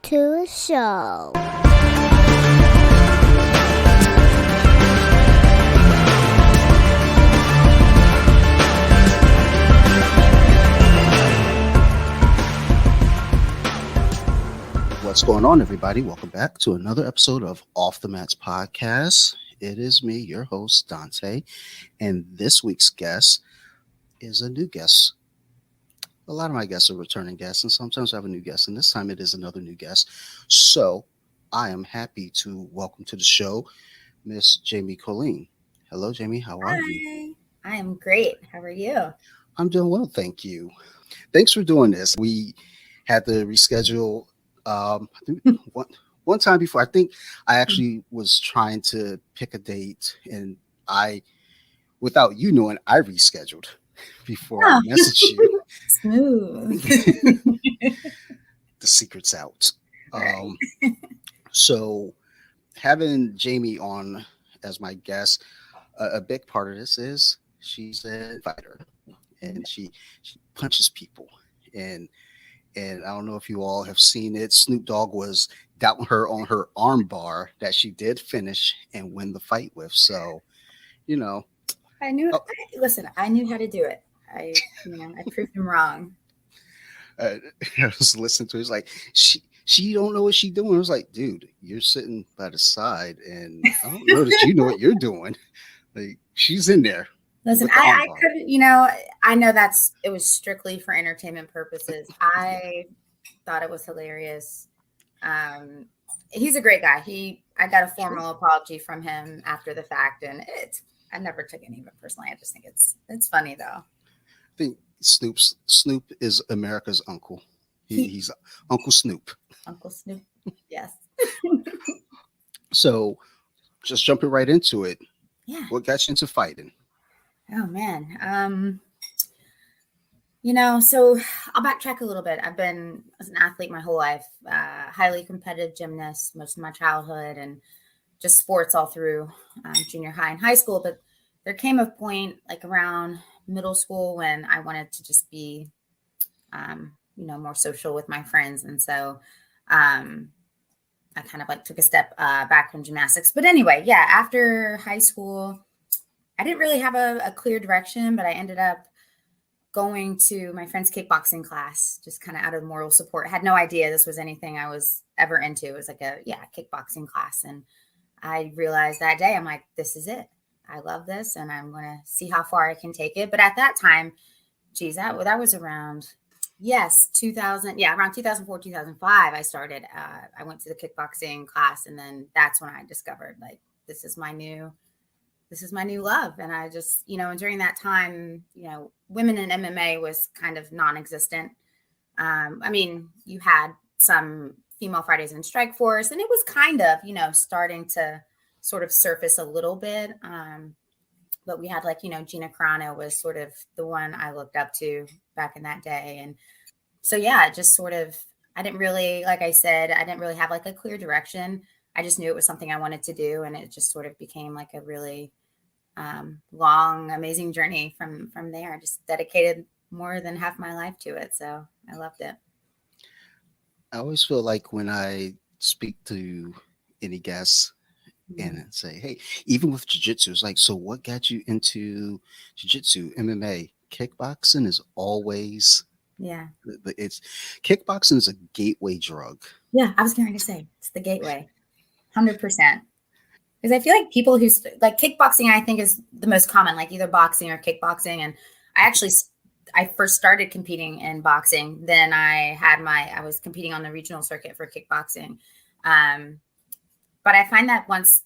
to the show. What's going on, everybody? Welcome back to another episode of Off the Mats podcast. It is me, your host, Dante, and this week's guest is a new guest. A lot of my guests are returning guests, and sometimes I have a new guest, and this time it is another new guest. So I am happy to welcome to the show Miss Jamie Colleen. Hello, Jamie. How are you? I am great. How are you? I'm doing well, thank you. Thanks for doing this. We had to reschedule I think one time before. I think I actually was trying to pick a date, and without you knowing, I rescheduled before I messaged you. Smooth. The secret's out. So having Jamie on as my guest, a big part of this is she's a fighter, and she punches people, and I don't know if you all have seen it. Snoop Dogg was doubting her on her arm bar that she did finish and win the fight with. So, you know, I knew. Listen, I knew how to do it. I proved him wrong. I was listening to it. It's like she don't know what she's doing. I was like, dude, you're sitting by the side, and I don't know that you know what you're doing. Like, she's in there. Listen, I couldn't, I know it was strictly for entertainment purposes. I thought it was hilarious. He's a great guy. I got a formal apology from him after the fact, and I never took any of it personally. I just think it's funny though. I think Snoop is America's uncle. He's Uncle Snoop. Uncle Snoop, yes. So, just jumping right into it. Yeah. What got you into fighting? Oh man. So I'll backtrack a little bit. I've been as an athlete my whole life, highly competitive gymnast most of my childhood, and just sports all through junior high and high school. But there came a point like around middle school when I wanted to just be, more social with my friends. And so I kind of like took a step back from gymnastics. But anyway, yeah, after high school, I didn't really have a clear direction, but I ended up going to my friend's kickboxing class, just kind of out of moral support. I had no idea this was anything I was ever into. It was like a kickboxing class. And I realized that day, I'm like, this is it. I love this, and I'm going to see how far I can take it. But at that time, that was around, 2004, 2005, I started. I went to the kickboxing class, and then that's when I discovered, like, this is my new love. And I just, and during that time, women in MMA was kind of non-existent. You had some female fighters in Strikeforce, and it was kind of, starting to sort of surface a little bit. But we had Gina Carano was sort of the one I looked up to back in that day. And so, just sort of, I didn't really have like a clear direction. I just knew it was something I wanted to do. And it just sort of became like a really long, amazing journey from there. I just dedicated more than half my life to it. So I loved it. I always feel like when I speak to any guests and say, hey, even with jiu-jitsu, it's like, so what got you into jiu-jitsu, MMA? Kickboxing is always, kickboxing is a gateway drug. Yeah, I was going to say, it's the gateway, 100%. Because I feel like people who like kickboxing, I think is the most common, like either boxing or kickboxing. And I first started competing in boxing. Then I was competing on the regional circuit for kickboxing. But I find that once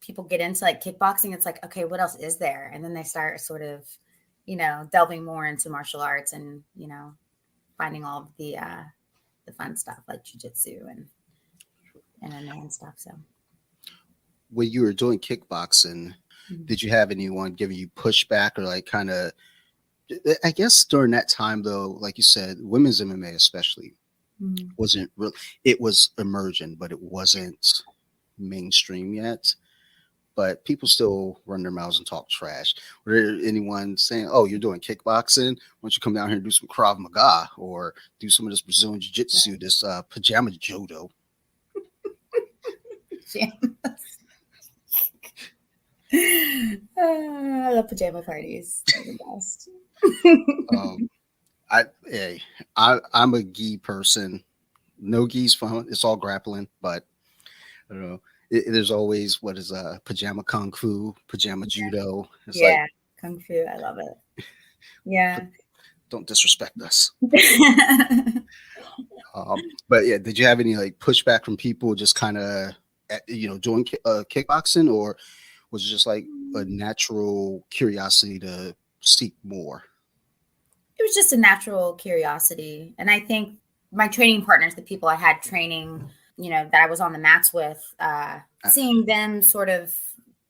people get into like kickboxing, it's like, okay, what else is there? And then they start sort of, delving more into martial arts and, finding all of the fun stuff like jiu-jitsu and MMA and stuff. So when you were doing kickboxing, did you have anyone giving you pushback or like kind of, I guess during that time though, like you said, women's MMA especially wasn't real. It was emerging, but it wasn't mainstream yet. but people still run their mouths and talk trash. Were there anyone saying, "Oh, you're doing kickboxing? Why don't you come down here and do some Krav Maga or do some of this Brazilian Jiu-Jitsu, this pajama judo?" I love pajama parties. They're the best. Um, hey, I'm a gi person. No gi's fun. It's all grappling, but I don't know. There's always what is pajama kung fu, pajama judo. It's like, Yeah, kung fu. I love it. Yeah. don't disrespect us. But yeah, did you have any like pushback from people just kind of doing kickboxing, or was it just like a natural curiosity to seek more? It was just a natural curiosity. And I think my training partners, the people I had training, that I was on the mats with, seeing them sort of,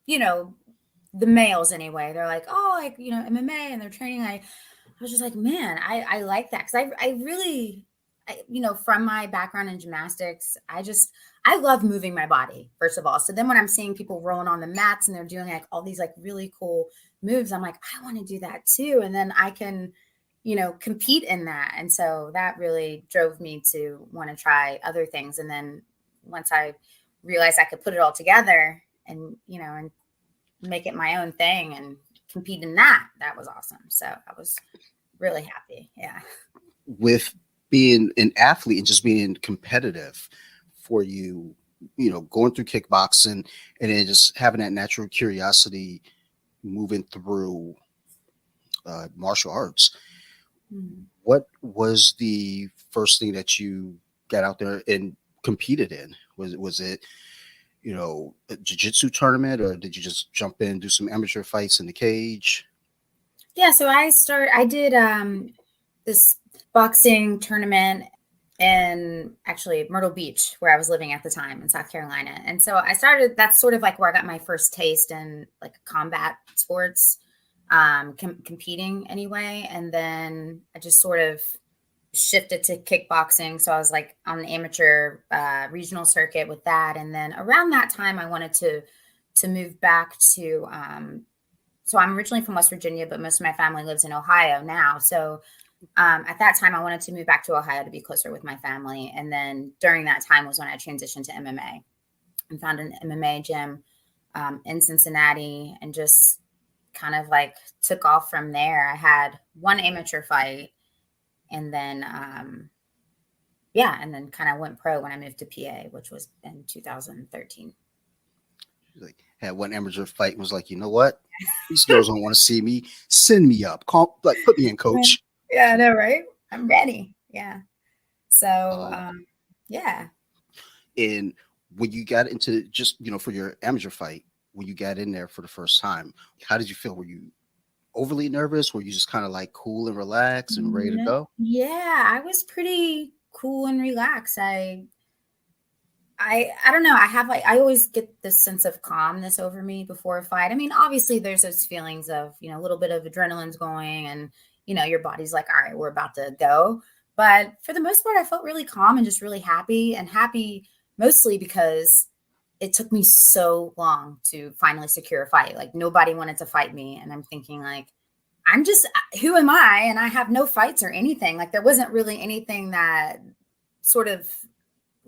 the males anyway, they're like, oh, like, MMA, and they're training. I was just like, man, I like that. Cause I really, from my background in gymnastics, I love moving my body, first of all. So then when I'm seeing people rolling on the mats and they're doing like all these like really cool moves, I'm like, I want to do that too. And then I can, compete in that. And so that really drove me to want to try other things. And then once I realized I could put it all together and, and make it my own thing and compete in that, that was awesome. So I was really happy. Yeah. With being an athlete and just being competitive for you, going through kickboxing and then just having that natural curiosity moving through martial arts. What was the first thing that you got out there and competed in? Was it, a jiu-jitsu tournament, or did you just jump in and do some amateur fights in the cage? Yeah, so I did this boxing tournament in actually Myrtle Beach, where I was living at the time in South Carolina. And so that's sort of like where I got my first taste in like combat sports. Competing anyway. And then I just sort of shifted to kickboxing. So I was like on the amateur regional circuit with that. And then around that time, I wanted to move back to, so I'm originally from West Virginia, but most of my family lives in Ohio now. So at that time, I wanted to move back to Ohio to be closer with my family. And then during that time was when I transitioned to MMA and found an MMA gym in Cincinnati and just kind of like took off from there. I had one amateur fight and then, and then kind of went pro when I moved to PA, which was in 2013. Like, had one amateur fight and was like, you know what? These girls don't want to see me. Send me up. Put me in, coach. Yeah, I know, right? I'm ready. Yeah. So, yeah. And when you got into just, for your amateur fight, when you got in there for the first time, how did you feel? Were you overly nervous? Were you just kind of like cool and relaxed and ready to go? Yeah, I was pretty cool and relaxed. I don't know. I always get this sense of calmness over me before a fight. I mean, obviously there's those feelings of, a little bit of adrenaline's going and, your body's like, all right, we're about to go. But for the most part, I felt really calm and just really happy mostly because it took me so long to finally secure a fight. Like nobody wanted to fight me. And I'm thinking like, who am I? And I have no fights or anything. Like there wasn't really anything that sort of,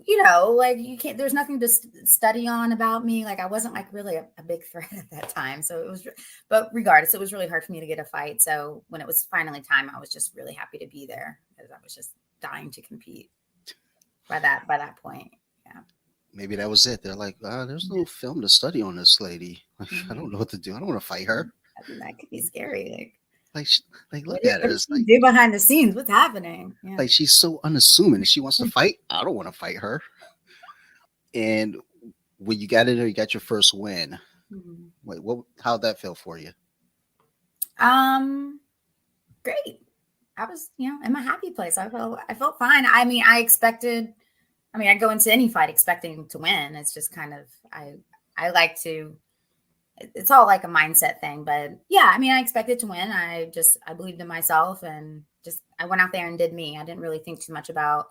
like there's nothing to study on about me. Like I wasn't like really a big threat at that time. So but regardless, it was really hard for me to get a fight. So when it was finally time, I was just really happy to be there because I was just dying to compete by that point. Yeah. Maybe that was it. They're like, there's no film to study on this lady. I don't know what to do. I don't want to fight her. That could be scary. Look at her. What do you do behind the scenes? What's happening? Yeah. Like she's so unassuming. If she wants to fight, I don't want to fight her. And when you got in there, you got your first win. Mm-hmm. Wait, how'd that feel for you? Great. I was, in my happy place. I felt fine. I mean, I go into any fight expecting to win. It's just kind of, I like to, it's all like a mindset thing, but yeah, I expected to win. I believed in myself and I went out there and did me. I didn't really think too much about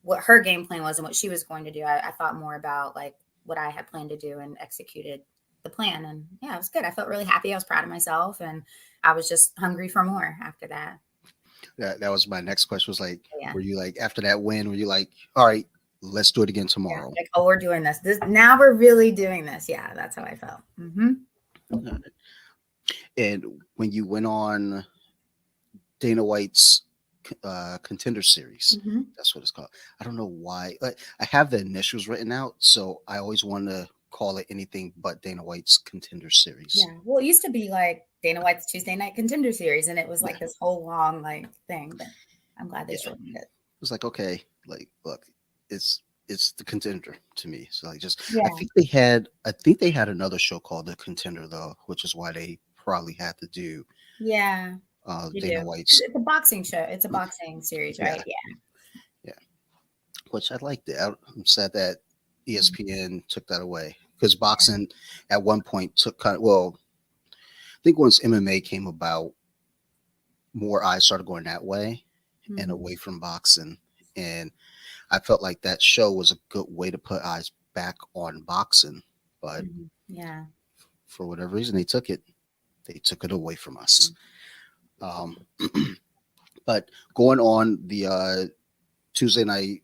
what her game plan was and what she was going to do. I thought more about like what I had planned to do and executed the plan. And yeah, it was good. I felt really happy. I was proud of myself, and I was just hungry for more after that. That was my next question. Was like, Yeah. were you like after that win? Were you like, all right, let's do it again Yeah. tomorrow? Like, oh, we're doing this. Now we're really doing this. Yeah, that's how I felt. And when you went on Dana White's Contender Series, Mm-hmm. that's what it's called. I don't know why. Like, I have the initials written out, so I always want to call it anything but Dana White's Contender Series. Yeah. Well, it used to be like Dana White's Tuesday Night Contender Series, and it was Yeah, like this whole long like thing. But I'm glad they yeah. shortened it. It was like, okay, like look, it's the Contender to me. So like, just Yeah. I think they had another show called The Contender though, which is why they probably had to do Yeah. You Dana do. White's. It's a boxing show. It's a boxing series, Yeah, right? Yeah. yeah. Which I liked it. I'm sad that Mhm. ESPN took that away because boxing at one point took kind of, well, I think once MMA came about, more eyes started going that way and Mhm. away from boxing. And I felt like that show was a good way to put eyes back on boxing. But Mhm. Yeah. for whatever reason, they took it away from us. Mhm. Um, but going on the Tuesday night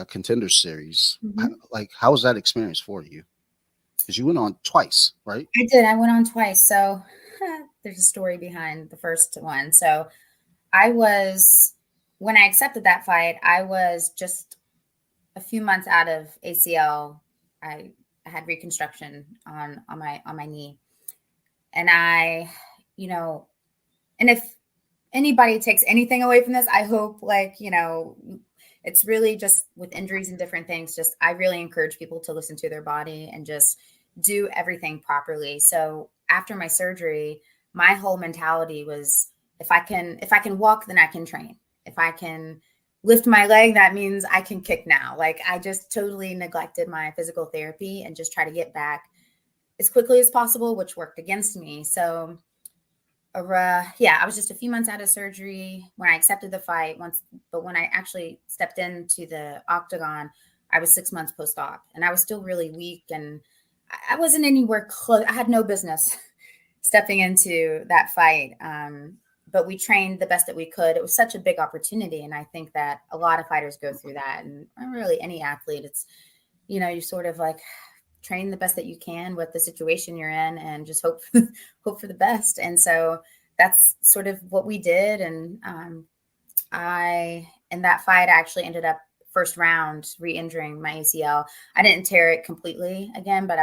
Contender Series, Mhm. like how was that experience for you? Because you went on twice, right? I did. I went on twice. So there's a story behind the first one. So I was, when I accepted that fight, I was just a few months out of ACL. I had reconstruction on my knee, and I, you know, and if anybody takes anything away from this, I hope it's really just with injuries and different things. Just I really encourage people to listen to their body and just do everything properly. So after my surgery, my whole mentality was if I can walk, then I can train. If I can lift my leg, that means I can kick now. Like I just totally neglected my physical therapy and just try to get back as quickly as possible, which worked against me. So yeah, I was just a few months out of surgery when I accepted the fight once, but when I actually stepped into the octagon, I was 6 months post-op and I was still really weak, and I wasn't anywhere close. I had no business stepping into that fight. But we trained the best that we could. It was such a big opportunity. And I think that a lot of fighters go through that, and really any athlete, it's, you sort of like train the best that you can with the situation you're in and just hope for the best. And so that's sort of what we did. And I in that fight I actually ended up first round re-injuring my ACL. I didn't tear it completely again, but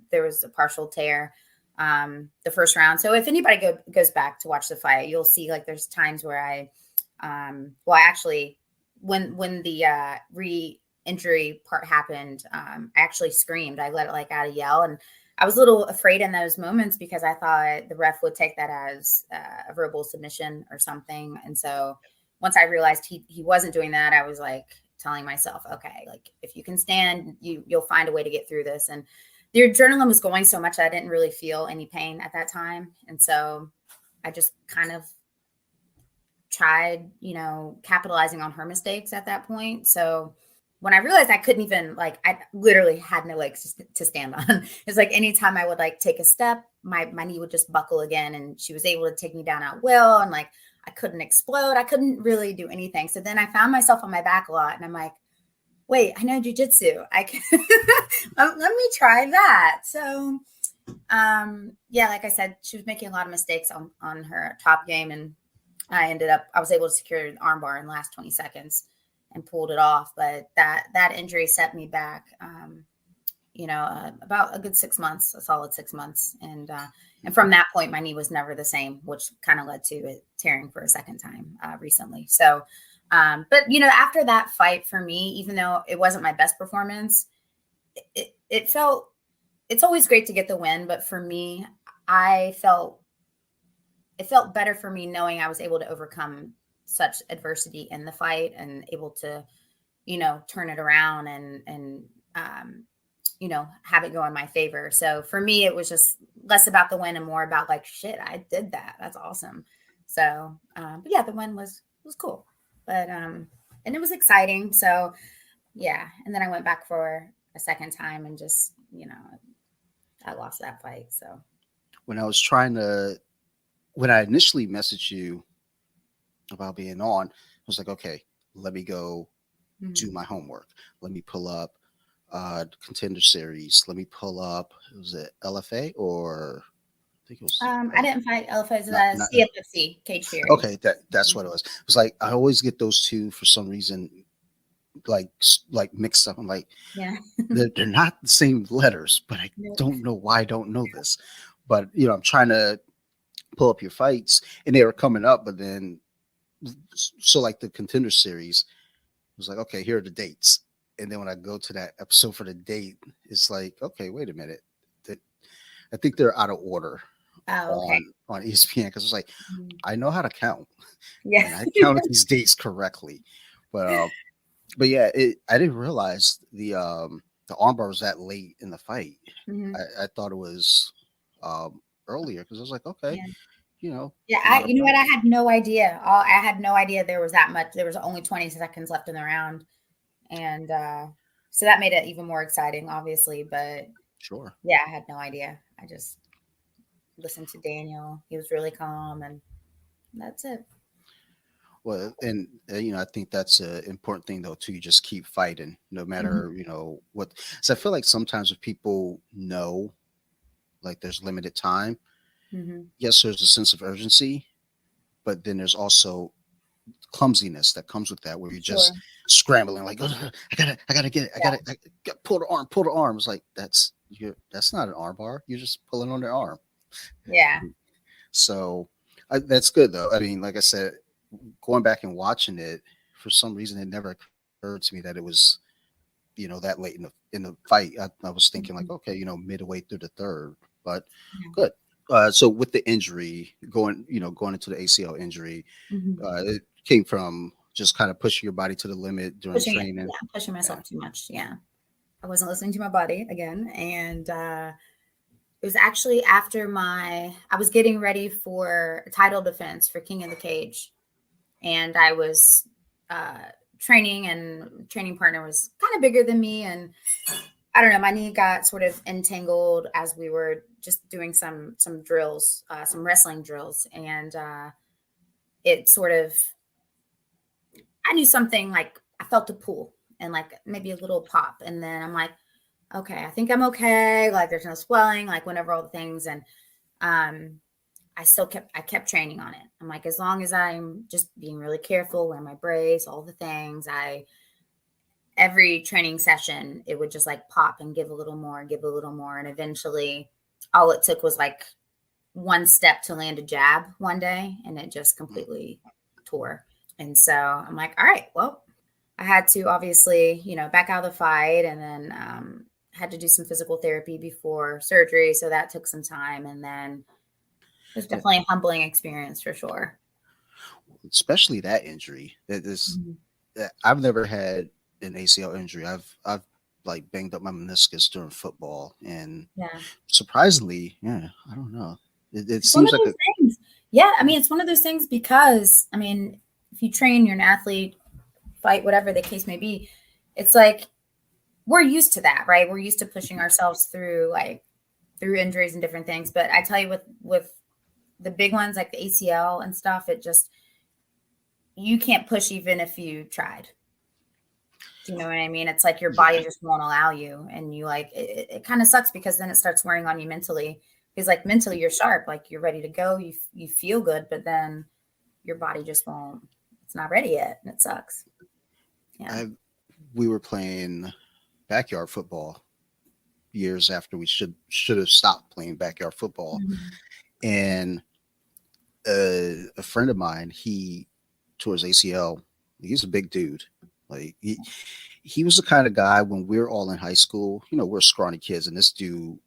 there was a partial tear the first round. So if anybody goes back to watch the fight, you'll see like there's times where I actually when the re-injury part happened, I actually screamed. I let it like out a yell, and I was a little afraid in those moments because I thought the ref would take that as a verbal submission or something. And so once I realized he wasn't doing that, I was like telling myself, okay, like if you can stand, you'll find a way to get through this. And the adrenaline was going so much that I didn't really feel any pain at that time. And so I just kind of tried, capitalizing on her mistakes at that point. So when I realized I couldn't even I literally had no legs to stand on. It's like anytime I would like take a step, my knee would just buckle again, and she was able to take me down at will, and like I couldn't explode. I couldn't really do anything. So then I found myself on my back a lot, and I'm like, wait, I know jujitsu. I can let me try that. So yeah, like I said, she was making a lot of mistakes on her top game, and I was able to secure the armbar in the last 20 seconds and pulled it off. But that injury set me back, about a good 6 months, a solid 6 months. And from that point, my knee was never the same, which kind of led to it tearing for a second time recently. So, but after that fight for me, even though it wasn't my best performance, it felt, it's always great to get the win. But for me, it felt better for me knowing I was able to overcome such adversity in the fight and able to, turn it around and have it go in my favor. So for me, it was just less about the win and more about like, shit, I did that. That's awesome. So, but yeah, the win was cool, but, and it was exciting. So yeah. And then I went back for a second time and just, I lost that fight. So When I was trying to, when I initially messaged you about being on, I was like, okay, let me go do my homework. Let me pull up Contender Series. Let me pull up, was it LFA or I think it was I didn't fight LFA's not CFFC Cage Fury. okay. That's what it was. It was like I always get those two for some reason like mixed up. I'm like Yeah. they're not the same letters, but I Nope. don't know why I don't know this. But I'm trying to pull up your fights, and they were coming up, but then so like the Contender Series was like, okay, here are the dates. And then when I go to that episode for the date, it's like, okay, wait a minute. I think they're out of order Oh, okay. on ESPN because it's like Mhm. I know how to count Yeah. and I counted these dates correctly, but yeah, I didn't realize the armbar was that late in the fight. Mhm. I thought it was earlier because I was like, okay, Yeah. Yeah. not a You know what? I problem. had no idea. I had no idea there was that much. There was only 20 seconds left in the round. And so that made it even more exciting, obviously. But Sure. yeah, I had no idea. I just listened to Daniel. He was really calm, and that's it. Well, and I think that's an important thing though too. You just keep fighting, no Mhm. matter what. So I feel like sometimes if people know, like there's limited time, Mhm. yes, there's a sense of urgency, but then there's also clumsiness that comes with that, where you're just Sure. scrambling, like I gotta get it, Yeah. pull the arm. It's like that's not an arm bar. You're just pulling on their arm. Yeah. So that's good though. I mean, like I said, going back and watching it, for some reason, it never occurred to me that it was that late in the fight. I was thinking like, Mhm. okay, midway through the third, but Yeah. good. So with the injury going into the ACL injury, Mhm. it came from just kind of pushing your body to the limit during training. Pushing Yeah. myself too much. Yeah. I wasn't listening to my body again. And it was actually after I was getting ready for a title defense for King of the Cage. And I was uh, training, and training partner was kind of bigger than me. And I don't know, my knee got sort of entangled as we were just doing some drills, some wrestling drills. And it sort of, I knew something, like I felt a pull and like maybe a little pop. And then I'm like, okay, I think I'm okay. Like there's no swelling, like whenever all the things. And um, I kept training on it. I'm like, as long as I'm just being really careful, wear my brace, all the things, every training session, it would just like pop and give a little more, give a little more. And eventually all it took was like one step to land a jab one day, and it just completely tore. And so I'm like, all right, well, I had to obviously, back out of the fight, and then had to do some physical therapy before surgery. So that took some time. And then it was Yeah, definitely a humbling experience for sure. especially that injury. Mhm. I've never had an ACL injury. I've like banged up my meniscus during football, and Yeah. surprisingly, yeah, I don't know. It It's one seems of like those things. Yeah. I mean, it's one of those things because, I mean, if you train, you're an athlete, fight, whatever the case may be, it's like we're used to that, right? We're used to pushing ourselves through through injuries and different things. But I tell you, with the big ones like the ACL and stuff, it just, you can't push even if you tried. Do you know what I mean? It's like your body yeah, just won't allow you. And you like, it kind of sucks because then it starts wearing on you mentally. Because like mentally you're sharp, like you're ready to go, you feel good, but then your body just won't, it's not ready yet. And it sucks. Yeah. I we were playing backyard football years after we should have stopped playing backyard football, Mhm. and a friend of mine, he tore his ACL. He's a big dude. Like he was the kind of guy when we were all in high school. We're scrawny kids, and this dude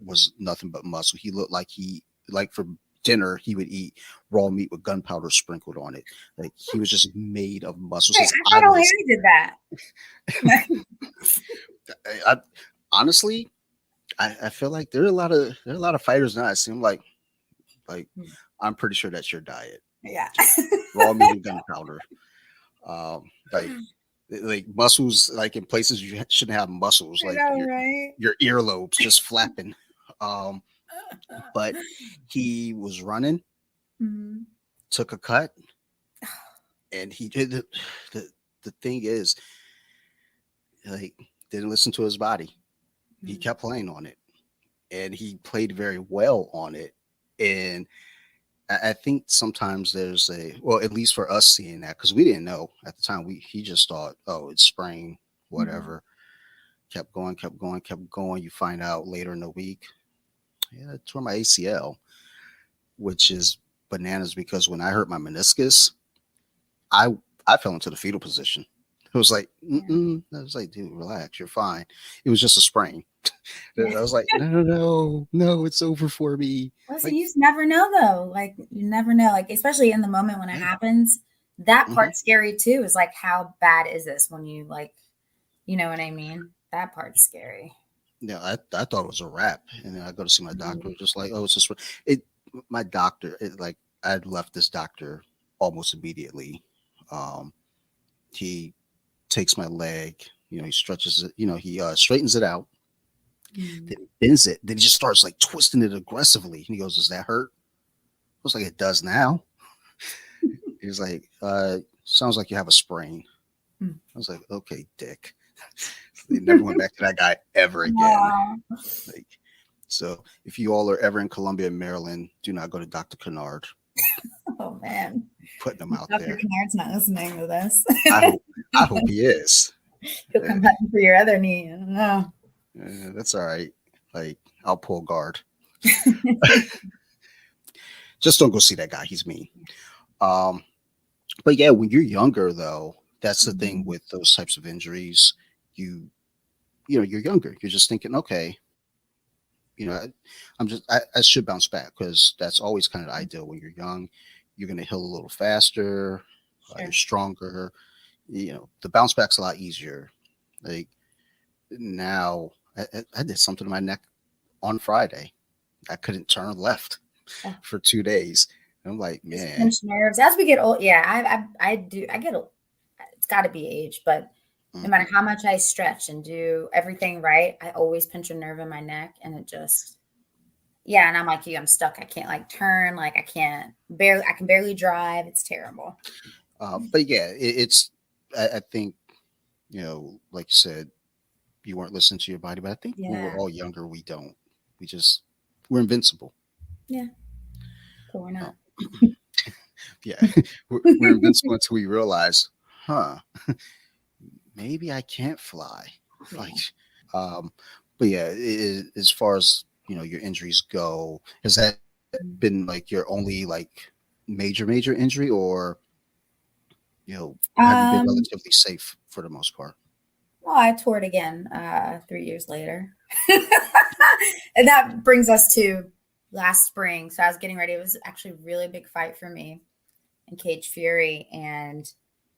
was nothing but muscle. He looked like for dinner he would eat raw meat with gunpowder sprinkled on it. Like he was just made of muscles. Hey, His I thought eyelids. O'Leary did that. I honestly, I feel like there are a lot of fighters now. It seem like I'm pretty sure that's your diet. Yeah. Just raw meat and gunpowder. Like muscles, like in places you shouldn't have muscles, I like know, your right? your earlobes just flapping Um, but he was running, Mhm. took a cut, and he did the the thing is like didn't listen to his body. He Mhm. kept playing on it, and he played very well on it. And I think sometimes there's a well, at least for us seeing that because we didn't know at the time. He just thought, oh, it's sprain, Mhm. whatever. Kept going, kept going, kept going. You find out later in the week, yeah, I tore my ACL, which is bananas because when I hurt my meniscus, I I fell into the fetal position. It was like, Yeah. mm-mm. I was like, dude, relax, you're fine. It was just a sprain. Yeah. I was like, no, no, no, no, it's over for me. Listen, Like, you just never know though. Like you never know. Like especially in the moment when it yeah, happens, that hmm part's scary too. Is like how bad is this when you like, you know what I mean? That part's scary. yeah. I thought it was a wrap, and then I go to see my doctor, Mhm. just like, oh, it's just it. My doctor, like, I left this doctor almost immediately. Um, he takes my leg, he stretches it, he straightens it out, Mhm. then he bends it, then he just starts like twisting it aggressively. And he goes, does that hurt? I was like, it does now. He's like, sounds like you have a sprain. Mhm. I was like, okay, dick. They never went back to that guy ever again. Aw. Like, so if you all are ever in Columbia, Maryland, do not go to Dr. Kennard. Oh man. Putting them out Dr. there. Kennard's not listening to this. I hope I hope he is. He'll Uh, come hunting for your other knee. I don't know. that's all right. Like, I'll pull guard. Just don't go see that guy. He's mean. Um, but yeah, when you're younger though, that's the thing Mhm. with those types of injuries. You you're younger. You're just thinking, okay, I should bounce back because that's always kind of the ideal when you're young. You're gonna heal a little faster. You're Sure. stronger. The bounce back's a lot easier. Like now, I did something to my neck on Friday. I couldn't turn left Oh, for 2 days. And I'm like, just man. pinch nerves. As we get old, yeah, I do. I get. It's got to be age, but no matter Mhm. how much I stretch and do everything right, I always pinch a nerve in my neck, and it just yeah. And I'm like you. I'm stuck. I can't like turn. Like I can't barely. I can barely drive. It's terrible. But yeah, it's. I think like you said, you weren't listening to your body, but I think when we're Yeah. all younger, we don't. We just we're invincible. Yeah. But we're Uh, not. yeah, we're invincible until we realize, huh? Maybe I can't fly. Like, Yeah. um, but yeah, as far as your injuries go, has that been like your only like major injury, or have you been Um. relatively safe for the most part? Well, I toured again 3 years later. And that brings us to last spring. So I was getting ready. It was actually a really big fight for me in Cage Fury and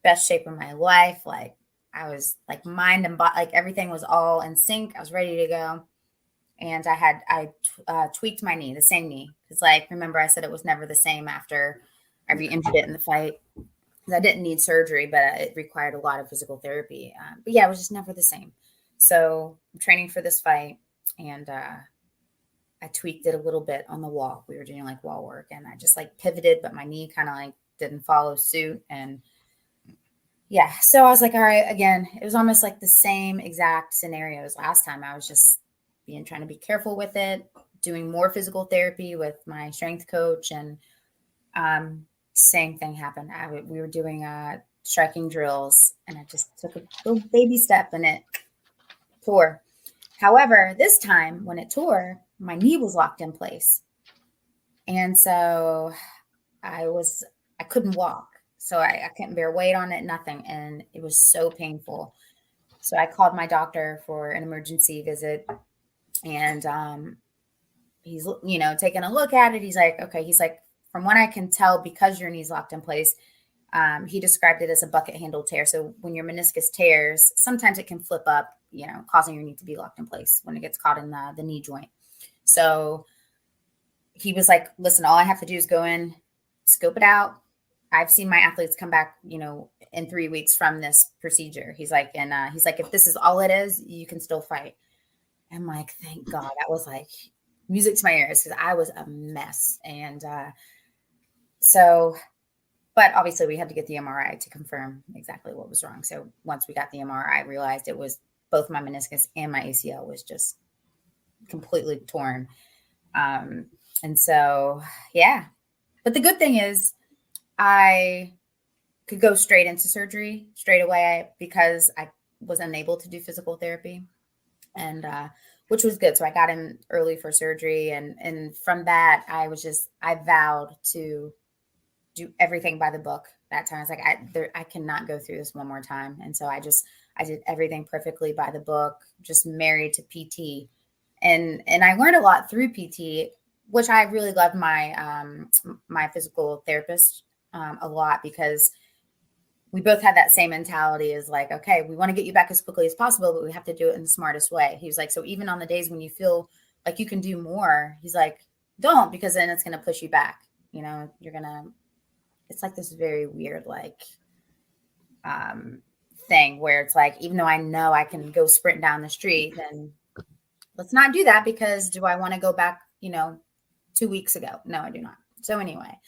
best shape of my life. Like I was like mind and body, like everything was all in sync. I was ready to go. And I tweaked my knee, the same knee. Because like, remember I said it was never the same after I Yeah. re-injured it in the fight. I didn't need surgery, but it required a lot of physical therapy. But yeah, it was just never the same. So I'm training for this fight, and I tweaked it a little bit on the wall. We were doing like wall work, and I just like pivoted, but my knee kind of like didn't follow suit. And yeah, so I was like, all right, again, it was almost like the same exact scenario as last time. I was just trying to be careful with it, doing more physical therapy with my strength coach, and um, same thing happened. We were doing striking drills, and I just took a little baby step, and it tore. However, this time when it tore, my knee was locked in place, and so I was I couldn't walk, so I couldn't bear weight on it, nothing, and it was so painful. So I called my doctor for an emergency visit, and he's taking a look at it. He's like, okay, he's like, from what I can tell, because your knee's locked in place, he described it as a bucket handle tear. So when your meniscus tears, sometimes it can flip up, causing your knee to be locked in place when it gets caught in the knee joint. So he was like, listen, all I have to do is go in, scope it out. I've seen my athletes come back, in 3 weeks from this procedure. He's like, if this is all it is, you can still fight. I'm like, thank God. That was like music to my ears because I was a mess. And so, but obviously we had to get the MRI to confirm exactly what was wrong. So once we got the MRI, I realized it was both my meniscus and my ACL was just completely torn. And so, yeah. But the good thing is I could go straight into surgery straight away because I was unable to do physical therapy, and which was good. So I got in early for surgery, and from that I vowed to do everything by the book that time. I was like, I cannot go through this one more time, and so I did everything perfectly by the book. Just married to PT, and I learned a lot through PT, which I really loved my physical therapist a lot because we both had that same mentality as like, okay, we want to get you back as quickly as possible, but we have to do it in the smartest way. He was like, so even on the days when you feel like you can do more, he's like, don't, because then it's going to push you back. It's like this very weird, like, thing where it's like, even though I know I can go sprint down the street, then let's not do that because do I want to go back, 2 weeks ago? No, I do not. So anyway,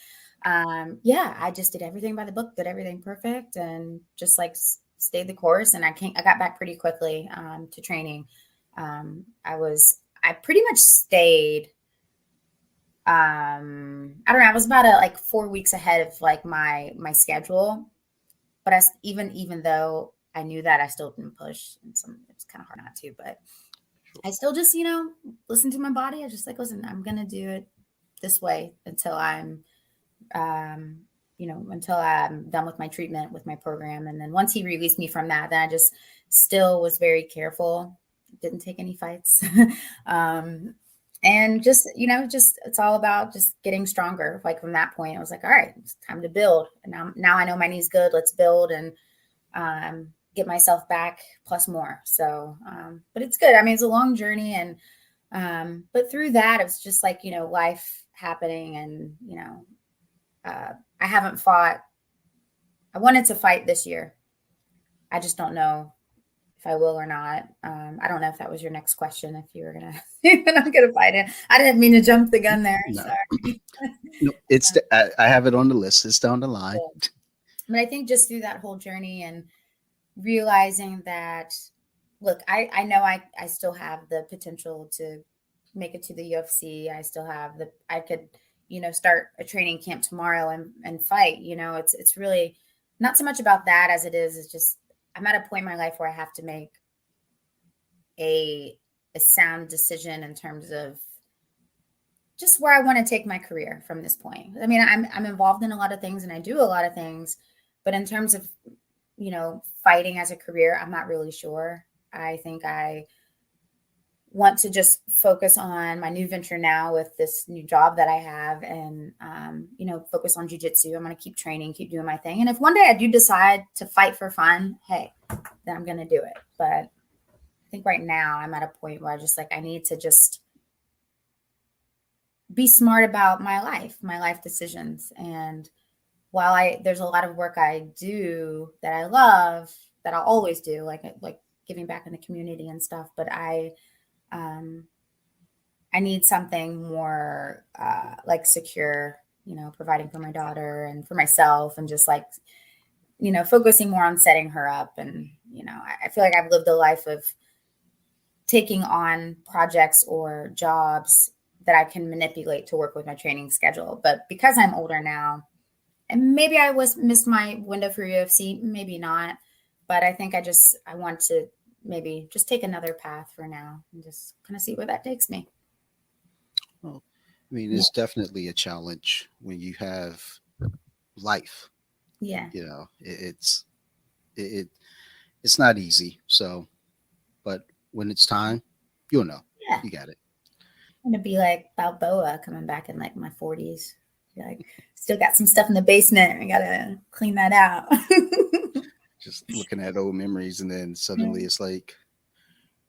yeah, I just did everything by the book, did everything perfect, and just like stayed the course. And I got back pretty quickly to training. I pretty much stayed. I don't know. I was about like 4 weeks ahead of like my schedule, but even though I knew that, I still didn't push. And it's kind of hard not to, but I still just listen to my body. I just like, listen, I'm gonna do it this way until I'm until I'm done with my treatment, with my program. And then once he released me from that, then I just still was very careful, didn't take any fights. And just it's all about just getting stronger. Like from that point, I was like, all right, it's time to build. And now I know my knee's good. Let's build and get myself back plus more. So, but it's good. I mean, it's a long journey. And, but through that, it was just like, life happening and, I haven't fought. I wanted to fight this year. I just don't know if I will or not. I don't know if that was your next question. If you were gonna, I'm gonna fight it. I didn't mean to jump the gun there. No, Sorry. no, I have it on the list. It's down the line. But I think just through that whole journey and realizing that, look, I know I still have the potential to make it to the UFC. I still have I could start a training camp tomorrow and fight. It's really not so much about that as it is. It's just I'm at a point in my life where I have to make a sound decision in terms of just where I want to take my career from this point. I mean, I'm involved in a lot of things and I do a lot of things, but in terms of fighting as a career, I'm not really sure. I think I want to just focus on my new venture now with this new job that I have and, focus on jujitsu. I'm going to keep training, keep doing my thing. And if one day I do decide to fight for fun, hey, then I'm going to do it. But I think right now I'm at a point where I need to just be smart about my life decisions. And while there's a lot of work I do that I love, that I'll always do, like giving back in the community and stuff, but I need something more like secure, providing for my daughter and for myself and just like, focusing more on setting her up. And, I feel like I've lived a life of taking on projects or jobs that I can manipulate to work with my training schedule. But because I'm older now, and maybe I missed my window for UFC, maybe not, but I think I want to maybe just take another path for now and just kind of see where that takes me. Well, I mean, it's definitely a challenge when you have life. Yeah. It's not easy. So, but when it's time, you'll know. Yeah. You got it. I'm going to be like Balboa coming back in like my 40s. Like, still got some stuff in the basement. I got to clean that out. Just looking at old memories, and then suddenly it's like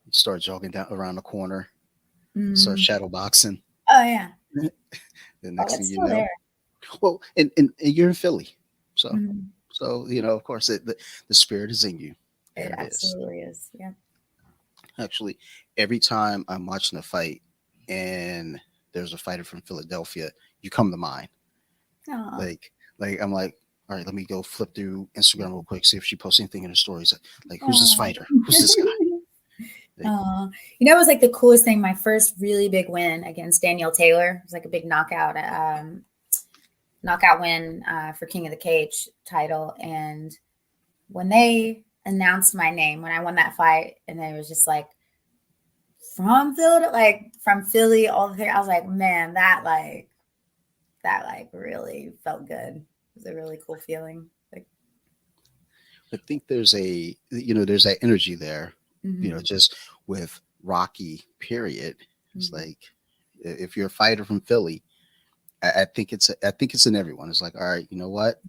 you start jogging down around the corner, start shadow boxing. Oh yeah. The next thing you know, there. Well, and you're in Philly, so of course the spirit is in you. It absolutely is. Yeah. Actually, every time I'm watching a fight, and there's a fighter from Philadelphia, you come to mind. Oh, Like, I'm like, all right, let me go flip through Instagram real quick, see if she posts anything in her stories. Like, who's this oh. fighter? Who's this guy? Like, Oh, it was like the coolest thing. My first really big win against Daniel Taylor. It was like a big knockout win for King of the Cage title. And when they announced my name, when I won that fight, and it was just like from Philly, all the thing, I was like, man, that really felt good. It was a really cool feeling. Like, I think there's that energy there, mm-hmm, just with Rocky, period. It's mm-hmm. like, if you're a fighter from Philly, I think it's in everyone. It's like, all right, you know what?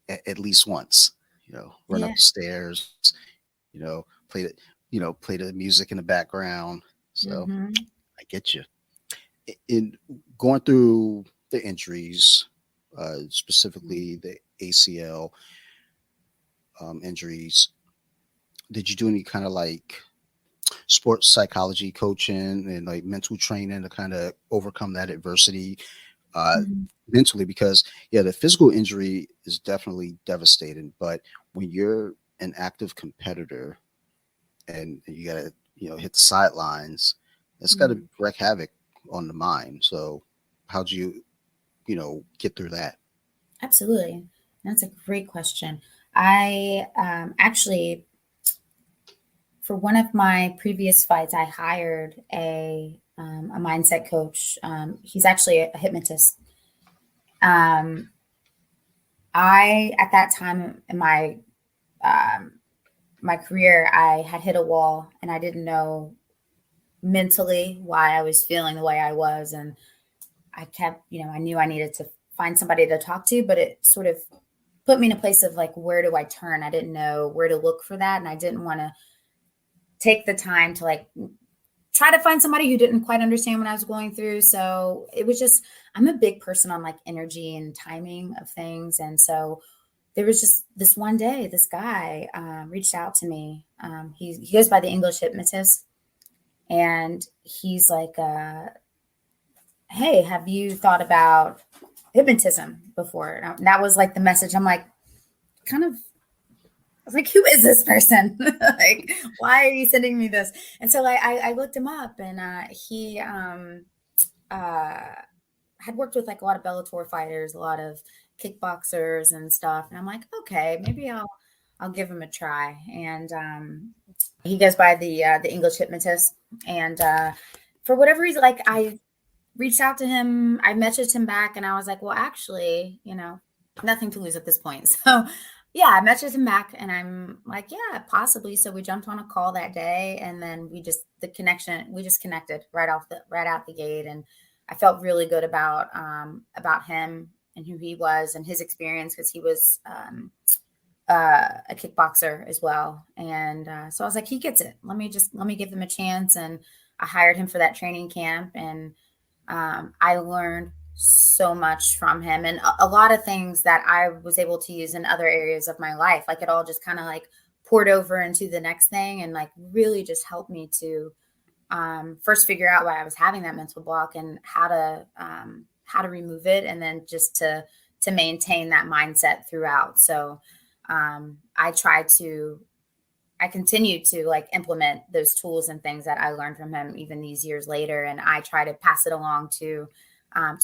At least once, run Yeah. up the stairs, play the music in the background. So Mm-hmm. I get you. In going through the injuries, specifically the ACL injuries, did you do any kind of like sports psychology coaching and like mental training to kind of overcome that adversity uh, Mm-hmm. mentally? Because yeah, the physical injury is definitely devastating, but when you're an active competitor and you gotta hit the sidelines, it's got to Mm-hmm. wreak havoc on the mind. So how'd you get through that? Absolutely. That's a great question. I actually, for one of my previous fights, I hired a mindset coach. He's actually a hypnotist. Um, I at that time in um, my career, I had hit a wall, and I didn't know mentally why I was feeling the way I was, and I kept, I knew I needed to find somebody to talk to, but it sort of put me in a place of like, where do I turn? I didn't know where to look for that, and I didn't want to take the time to like try to find somebody who didn't quite understand what I was going through. So it was just, I'm a big person on like energy and timing of things. And so there was just this one day, this guy reached out to me. He goes by the English hypnotist. And he's like, hey, have you thought about hypnotism before? And that was like the message. I'm like, kind of, I was like, who is this person? Like, why are you sending me this? And so I looked him up, and he uh, had worked with like a lot of Bellator fighters, a lot of kickboxers and stuff. And I'm like, okay, maybe I'll give him a try. And he goes by the English hypnotist. And for whatever reason, like I reached out to him, I messaged him back, and I was like, well, actually, nothing to lose at this point. So yeah, I messaged him back, and I'm like, yeah, possibly. So we jumped on a call that day, and then we just connected right out the gate. And I felt really good about him and who he was and his experience, because he was a kickboxer as well. And so I was like, he gets it. Let me give him a chance. And I hired him for that training camp, and I learned so much from him, and a lot of things that I was able to use in other areas of my life. Like it all just kind of like poured over into the next thing, and like really just helped me to first figure out why I was having that mental block, and how to remove it, and then just to maintain that mindset throughout. So I try to I continue to like implement those tools and things that I learned from him even these years later, and I try to pass it along to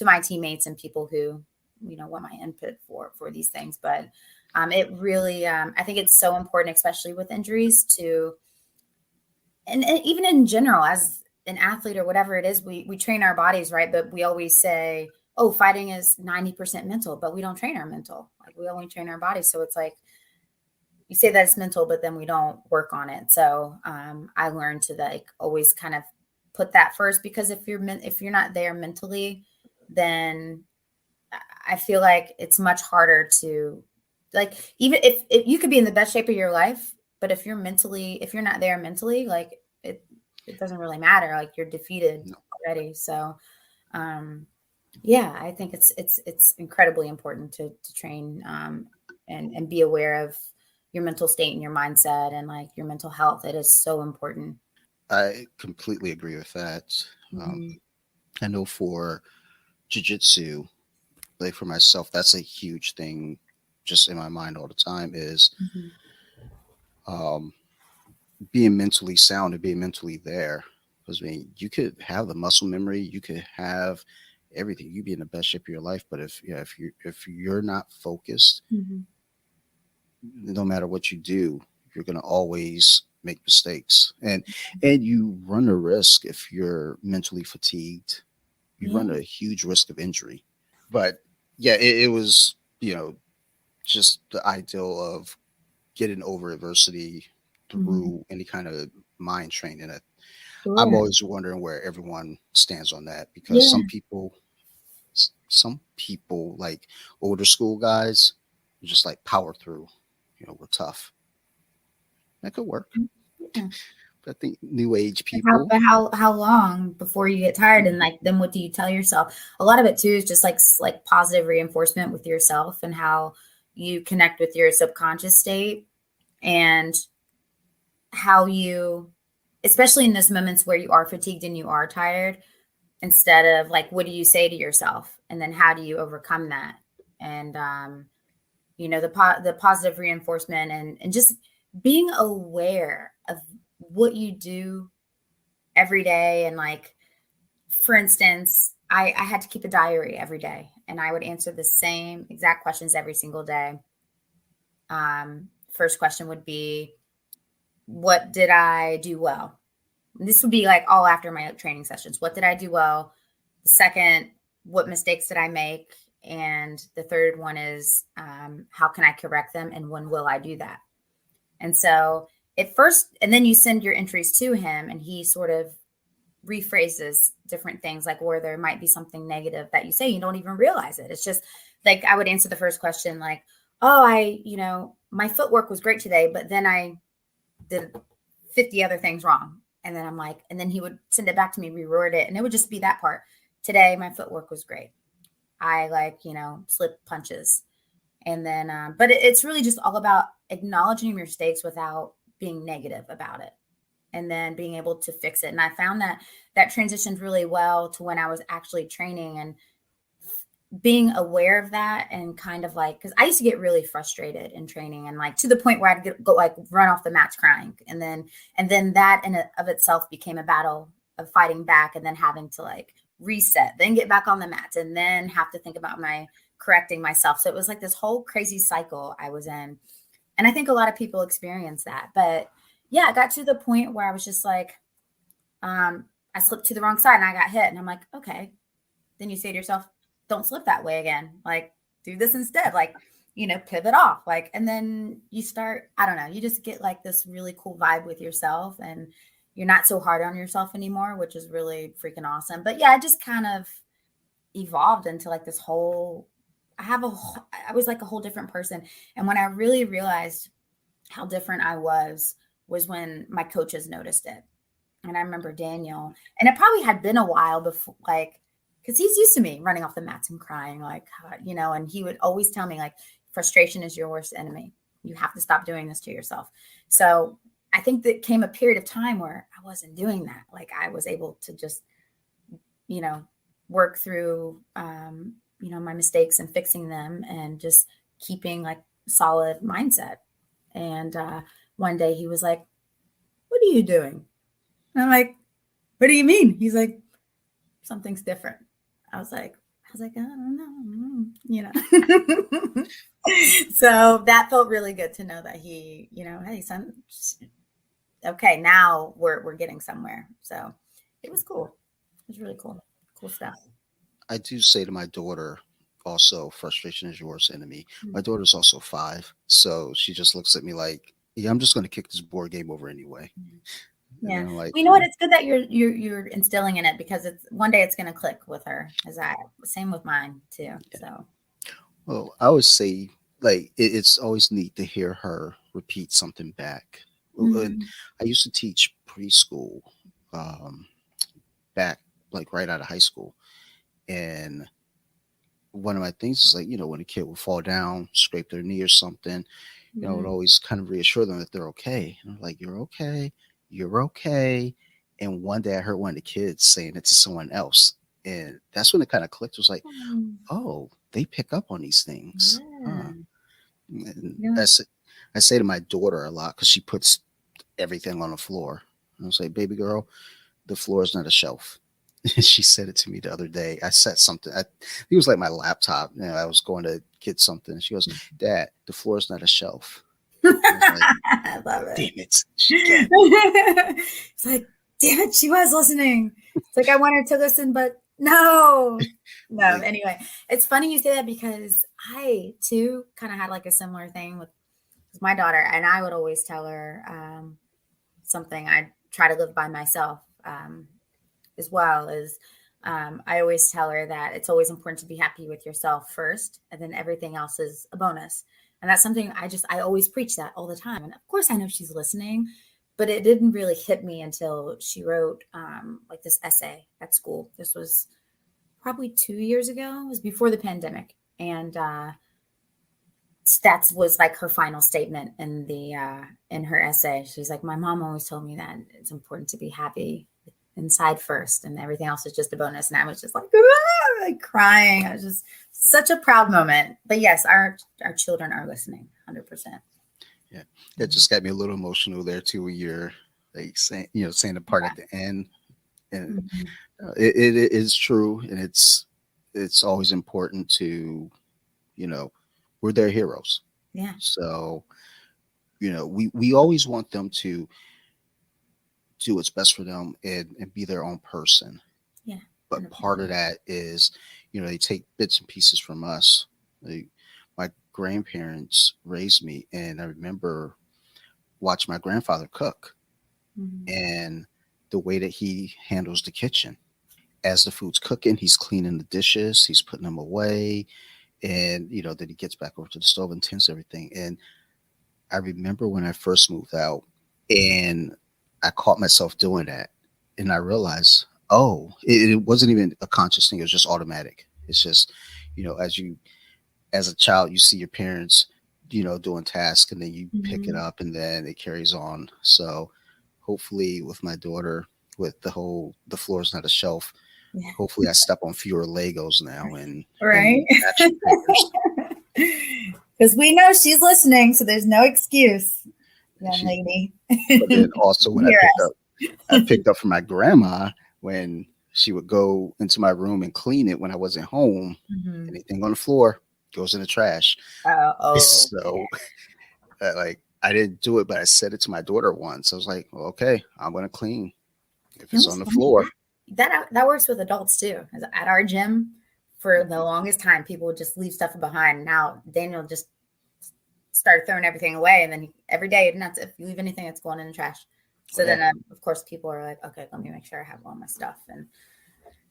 my teammates and people who want my input for these things. But it really I think it's so important, especially with injuries, to and even in general as an athlete or whatever it is, we train our bodies, right? But we always say, oh, fighting is 90% mental, but we don't train our mental. Like we only train our bodies. So it's like you say that it's mental, but then we don't work on it. So I learned to like always kind of put that first, because if you're not there mentally, then I feel like it's much harder to like, even if you could be in the best shape of your life, but if you're not there mentally, like it doesn't really matter. Like you're defeated No. already. So yeah, I think it's incredibly important to train and be aware of your mental state and your mindset and like your mental health. It is so important. I completely agree with that. Mhm. I know for jujitsu, like for myself, that's a huge thing just in my mind all the time is Mhm. um, being mentally sound and being mentally there. Because I mean, you could have the muscle memory, you could have everything, you'd be in the best shape of your life. But if you're not focused, Mhm. no matter what you do, you're gonna always make mistakes, and you run a risk if you're mentally fatigued. You Yeah. run a huge risk of injury. But yeah, it was just the ideal of getting over adversity Mhm. through any kind of mind training. I'm Sure. always wondering where everyone stands on that because Yeah. some people like older school guys just like power through. We're tough. That could work. Yeah. But I think new age But how people, but how long before you get tired, and like then what do you tell yourself? A lot of it too is just like positive reinforcement with yourself and how you connect with your subconscious state, and how you, especially in those moments where you are fatigued and you are tired, instead of like what do you say to yourself, and then how do you overcome that? And the positive reinforcement, and just being aware of what you do every day. And like, for instance, I had to keep a diary every day, and I would answer the same exact questions every single day. First question would be, what did I do well? And this would be like all after my training sessions. What did I do well? The second, what mistakes did I make? And the third one is, how can I correct them, and when will I do that? And so at first, and then you send your entries to him, and he sort of rephrases different things, like where there might be something negative that you say, you don't even realize it. It's just like I would answer the first question like, oh, my footwork was great today, but then I did 50 other things wrong. And then I'm like, and then he would send it back to me, reword it, and it would just be that part. Today my footwork was great. I slip punches. And then but it's really just all about acknowledging your mistakes without being negative about it, and then being able to fix it. And I found that transitioned really well to when I was actually training, and being aware of that, and kind of like, because I used to get really frustrated in training, and like to the point where go like run off the mats crying, and then that in of itself became a battle of fighting back, and then having to like reset, then get back on the mats, and then have to think about my correcting myself. So it was like this whole crazy cycle I was in, and I think a lot of people experience that. But yeah, it got to the point where I was just like, I slipped to the wrong side and I got hit. And I'm like, okay. Then you say to yourself, don't slip that way again. Like, do this instead. Like, pivot off. Like, and then you start, I don't know, you just get like this really cool vibe with yourself, and you're not so hard on yourself anymore, which is really freaking awesome. But yeah, it just kind of evolved into like this whole, I was like a whole different person. And when I really realized how different I was when my coaches noticed it. And I remember Daniel, and it probably had been a while before, like, because he's used to me running off the mats and crying, like, and he would always tell me, like, frustration is your worst enemy. You have to stop doing this to yourself. So I think that came a period of time where I wasn't doing that. Like, I was able to just, you know, work through, my mistakes and fixing them, and just keeping like solid mindset. And one day he was like, "What are you doing?" And I'm like, "What do you mean?" He's like, "Something's different." I was like, I don't know, So that felt really good to know that he, hey, son, okay, now we're getting somewhere. So it was cool. It was really cool. Cool stuff. I do say to my daughter also, frustration is your worst enemy. Mm. My daughter's also 5, so she just looks at me like, yeah, I'm just going to kick this board game over anyway. And Yeah. then I'm like, Well, you know what? It's good that you're instilling in it, because it's one day it's gonna click with her. As I Same with mine too. So well, I always say, like, it's always neat to hear her repeat something back. And mhm. I used to teach preschool um, back, like, right out of high school. And one of my things is, like, when a kid would fall down, scrape their knee or something, I would Mhm. always kind of reassure them that they're okay. And I'm like, you're okay. You're okay. And one day I heard one of the kids saying it to someone else. And that's when it kind of clicked. It was like, Mm, oh, they pick up on these things. Huh. yeah. And Yeah. I say to my daughter a lot because she puts everything on the floor. And I was like, baby girl, the floor is not a shelf. She said it to me the other day. I said something. It was like my laptop. I was going to get something. She goes, Dad, the floor is not a shelf. I was like, I love it. damn it. She got It's like, damn it, she was listening. It's like I want her to listen, but no. No. like, Anyway, it's funny you say that because I too kind of had like a similar thing with my daughter, and I would always tell her something I try to live by myself as well as I always tell her that it's always important to be happy with yourself first, and then everything else is a bonus. And that's something I always preach that all the time. And of course, I know she's listening, but it didn't really hit me until she wrote like this essay at school. This was probably 2 years ago. It was before the pandemic, and that was like her final statement in her essay. She's like, my mom always told me that it's important to be happy inside first, and everything else is just a bonus. And I was just like, ah, like crying. I was just such a proud moment. But yes, our children are listening 100%. yeah, that just got me a little emotional there too. When you're like saying, saying the part at the end, and Mhm. it is true, and it's always important to, we're their heroes. Yeah. So, we always want them to do what's best for them and be their own person. Yeah. But part of 100%. that is, they take bits and pieces from us. Like, my grandparents raised me, and I remember watching my grandfather cook Mhm. and the way that he handles the kitchen. As the food's cooking, he's cleaning the dishes, he's putting them away, and then he gets back over to the stove and tends everything. And I remember when I first moved out, and I caught myself doing that, and I realized, oh, it wasn't even a conscious thing; it was just automatic. It's just, as a child, you see your parents, doing tasks, and then you pick it Mhm. up, and then it carries on. So, hopefully, with my daughter, with the floor is not a shelf. Yeah. Hopefully, I step on fewer Legos now Right. and action figures. Because we know she's listening, so there's no excuse, And young lady. but then also when Hear I us. picked up from my grandma when she would go into my room and clean it when I wasn't home. Mhm. Anything on the floor goes in the trash. Oh, So, like, I didn't do it, but I said it to my daughter once. I was like, well, okay, I'm going to clean if you know it's what's on the funny? floor. That works with adults too. 'Cause at our gym, for the longest time, people would just leave stuff behind. Now Daniel just started throwing everything away, and then every day, not if you leave anything, it's going in the trash. So Yeah. then, of course, people are like, okay, let me make sure I have all my stuff, and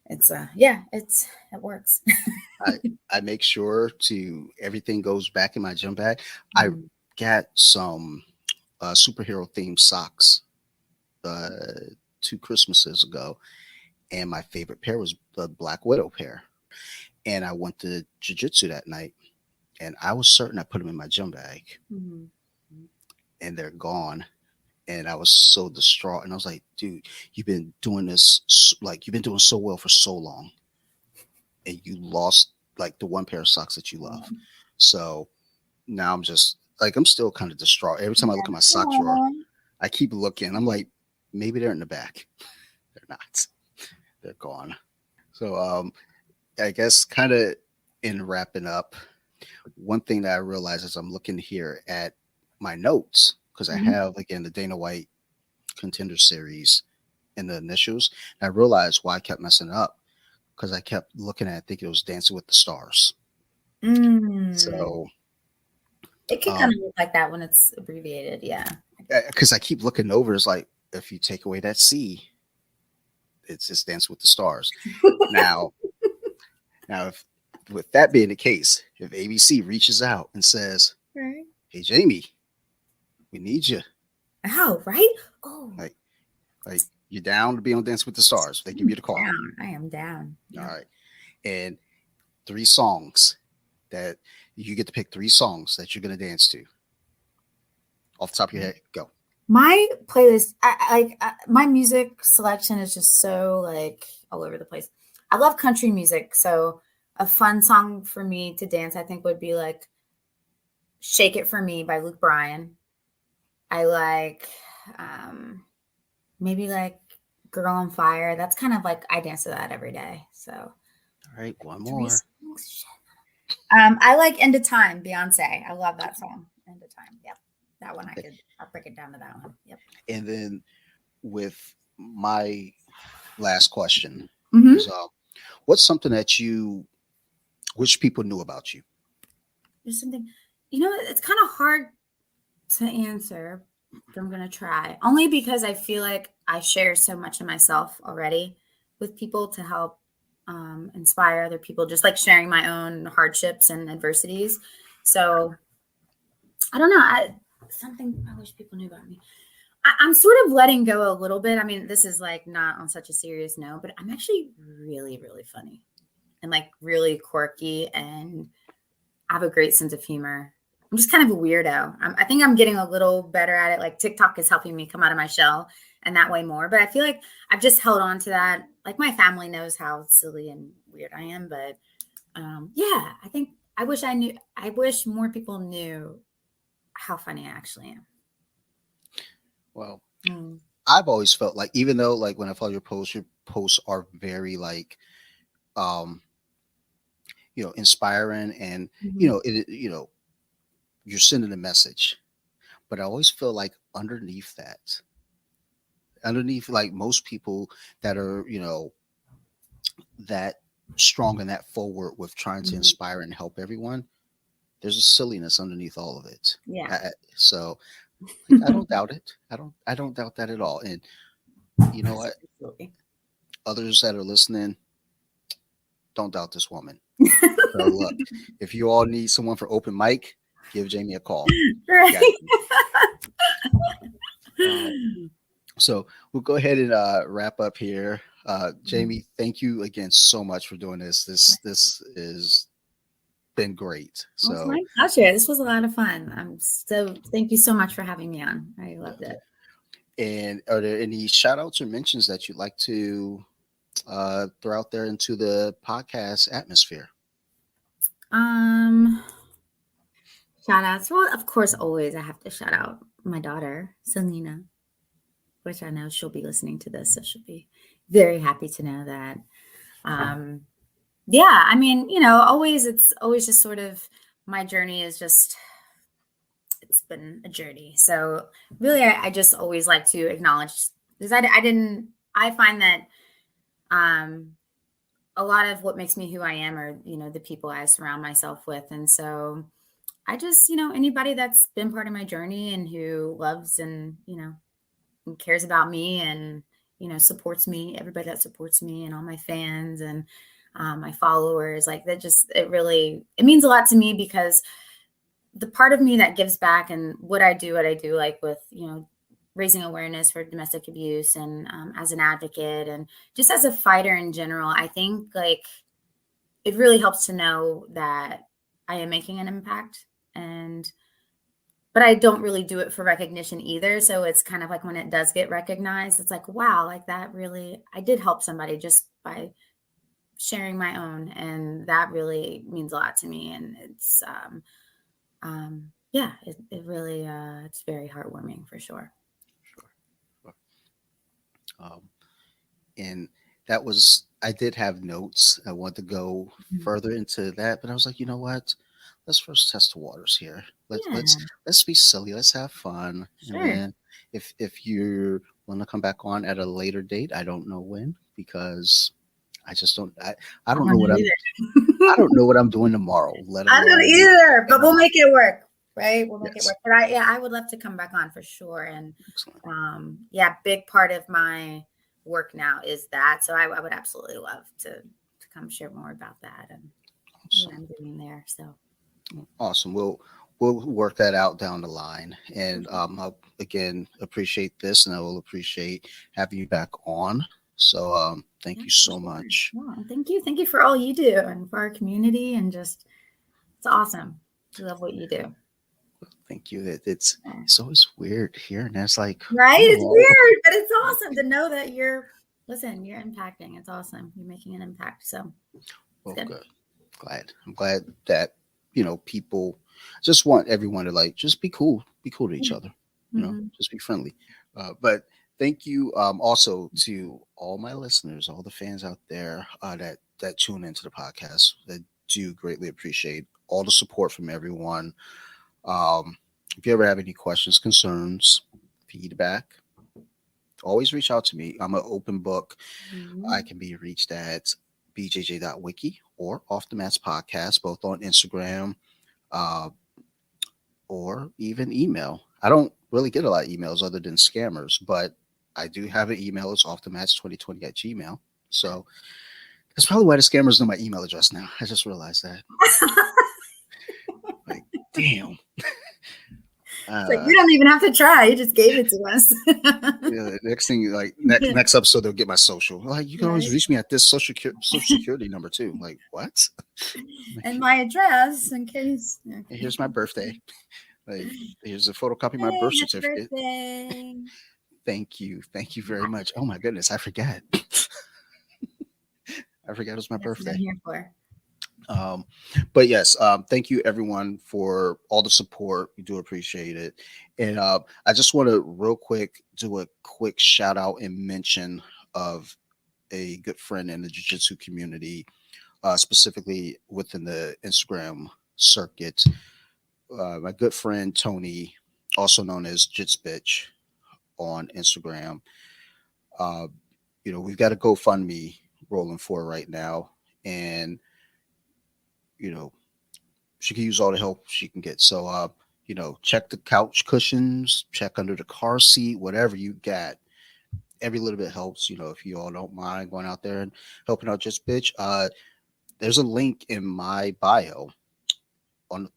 it's yeah, it works. I, I make sure to everything goes back in my gym bag. I Mhm. got some superhero themed socks uh, 2 Christmases ago, and my favorite pair was the Black Widow pair. And I went to jujitsu that night, and I was certain I put them in my gym bag, Mhm. and they're gone. And I was so distraught, and I was like, "Dude, you've been doing this like you've been doing so well for so long, and you lost like the one pair of socks that you love." So now I'm just like I'm still kind of distraught. Every time I look at my sock drawer, Aw. I keep looking. I'm like, maybe they're in the back. They're not. They're gone. So I guess kind of in wrapping up, one thing that I realized as I'm looking here at my notes, because I Mhm. have again the Dana White Contender Series in the initials, and I realized why I kept messing up because I kept looking at it, thinking it was Dancing with the Stars. Mm. So, It can kind of look like that when it's abbreviated. Yeah. because I keep looking over, it's like if you take away that C, it's just Dancing with the Stars. Now, if with that being the case, if ABC reaches out and says, Right. "Hey, Jamie, we need you," Oh, right. Oh, like like you're down to be on Dance with the Stars. They give you the call. down. I am down. All Yeah. right. And 3 songs that you get to pick 3 songs that you're gonna dance to. Off the top of your head, go. My playlist, my music selection is just so like all over the place. I love country music. So a fun song for me to dance, I think, would be like Shake It For Me by Luke Bryan. I like maybe like Girl on Fire. That's kind of like, I dance to that every day. So All right, one three more. songs. I like End of Time, Beyonce. I love that song. End of Time. Yep. That one I'll break it down to that one. Yep. And then with my last question Mm-hmm. is, what's something that you wish people knew about you? There's something, it's kind of hard to answer, but I'm going to try. Only because I feel like I share so much of myself already with people to help inspire other people, just like sharing my own hardships and adversities. So I don't know. Something I wish people knew about me. I'm sort of letting go a little bit. I mean, this is like not on such a serious note, but I'm actually really, really funny and like really quirky, and I have a great sense of humor. I'm just kind of a weirdo. I think I'm getting a little better at it. Like TikTok is helping me come out of my shell and that way more. But I feel like I've just held on to that. Like my family knows how silly and weird I am. But yeah, I wish more people knew how funny I actually am. Well, I've always felt like, even though like when I follow your posts are very like, inspiring, and you're sending a message, but I always feel like underneath like most people that are, that strong and that forward with trying to inspire and help everyone, there's a silliness underneath all of it. Yeah. So like, I don't doubt it. I don't doubt that at all. And you know what? Others that are listening, don't doubt this woman. So look, if you all need someone for open mic, give Jamie a call. Right. So we'll go ahead and wrap up here. Jamie, thank you again so much for doing this. This is been great. So oh my gosh, this was a lot of fun. Thank you so much for having me on. I loved it. And are there any shout outs or mentions that you'd like to throw out there into the podcast atmosphere? Shout outs. Well, of course, always I have to shout out my daughter, Selena, which I know she'll be listening to this, so she'll be very happy to know that. Yeah, I mean, it's always just sort of, my journey is just, it's been a journey. So really, I just always like to acknowledge, because I find that a lot of what makes me who I am are, the people I surround myself with. And so I just, anybody that's been part of my journey and who loves and cares about me and, supports me, everybody that supports me and all my fans and my followers, like that, it means a lot to me, because the part of me that gives back and what I do, like with, raising awareness for domestic abuse and as an advocate and just as a fighter in general, I think like it really helps to know that I am making an impact, but I don't really do it for recognition either. So it's kind of like when it does get recognized, it's like, wow, like that really, I did help somebody just by sharing my own. And that really means a lot to me. And it's, yeah, it really, it's very heartwarming for sure. And I did have notes. I want to go further into that, but I was like, you know what? Let's first test the waters here. Let's be silly. Let's have fun. Sure. And then if you want to come back on at a later date, I don't know when, because I just don't. I don't know what I don't know what I'm doing tomorrow. I don't either, but we'll make it work. Right, we'll make it work. But I would love to come back on for sure. And big part of my work now is that. So I would absolutely love to come share more about that and what I'm doing there. So awesome. We'll work that out down the line. And I'll again appreciate this, and I will appreciate having you back on. So thank you so much. Well, thank you for all you do and for our community, and just it's awesome. I love what you do. Thank you. It's always weird here, and that's like, right. It's weird, but it's awesome to know that you're Listen, you're impacting. It's awesome. You're making an impact. So it's Well, good. good. Glad. I'm glad that, people just want everyone to like just be cool to each Yeah. other, Mm-hmm. just be friendly. But thank you also to all my listeners, all the fans out there that tune into the podcast. I do greatly appreciate all the support from everyone. If you ever have any questions, concerns, feedback, always reach out to me. I'm an open book. I Mm-hmm. can be reached at bjj.wiki or Off the Mats Podcast, both on Instagram uh, or even email. I don't really get a lot of emails other than scammers, but I do have an email. It's offthematch2020 at Gmail. So that's probably why the scammers know my email address now. I just realized that. Like, damn. It's like Uh, you don't even have to try. You just gave it to us. yeah, next thing, like next episode, they'll get my social. Like, you can always Right. reach me at this social security number too. Like, what? And my address in case. Here's Okay. my birthday. Like, here's a photocopy of my Hey, birth happy certificate. birthday. Thank you very much. Oh my goodness, I forgot. I forgot it was my That's what I'm birthday. here for. Um, but yes, thank you everyone for all the support. We do appreciate it. And I just want to real quick do a quick shout out and mention of a good friend in the jiu-jitsu community, specifically within the Instagram circuit. My good friend Tony, also known as Jits Bitch on Instagram. Uh, we've got a GoFundMe rolling for right now, and you know, she can use all the help she can get. So, check the couch cushions, check under the car seat, whatever you got. Every little bit helps. If you all don't mind going out there and helping out, just bitch. There's a link in my bio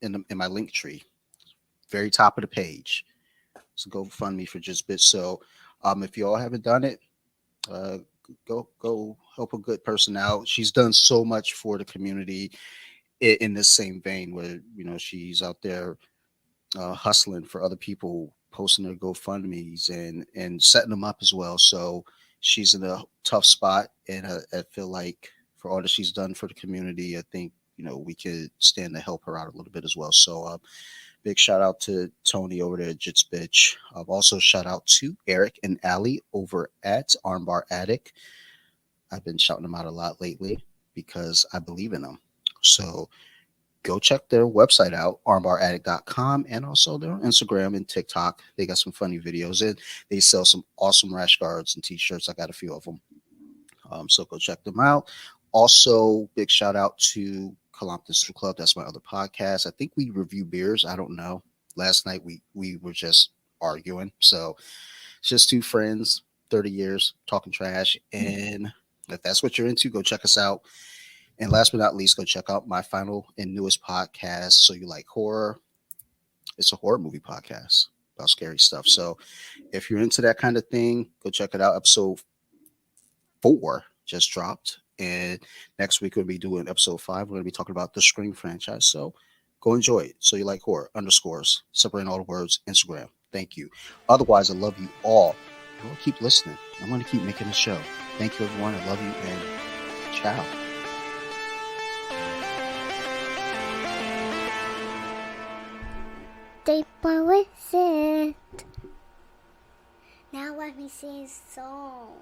in my link tree, very top of the page. So GoFundMe for just bitch. So, if you all haven't done it, uh, go help a good person out. She's done so much for the community in this same vein, where she's out there hustling for other people, posting their GoFundmes and setting them up as well. So she's in a tough spot, and I feel like for all that she's done for the community, I think we could stand to help her out a little bit as well. So big shout out to Tony over there at Jits Bitch. Also shout out to Eric and Allie over at Armbar Attic. I've been shouting them out a lot lately because I believe in them. So go check their website out, armbaraddict.com, and also their Instagram and TikTok. They got some funny videos, and they sell some awesome rash guards and t-shirts. I got a few of them. So go check them out. Also, big shout out to Columbus Club. That's my other podcast. I think we review beers. I don't know. Last night we were just arguing. So it's just two friends, 30 years, talking trash. And if that's what you're into, go check us out. And last but not least, go check out my final and newest podcast. So you like horror? It's a horror movie podcast about scary stuff. So if you're into that kind of thing, go check it out. Episode 4 just dropped. And next week we'll be doing episode 5. We're going to be talking about the Scream franchise. So go enjoy it. So you like horror, underscores, separating all the words, Instagram. Thank you. Otherwise, I love you all. I'm going to keep listening. I'm going to keep making the show. Thank you, everyone. I love you, and ciao. Deep with it. Now let me sing a song.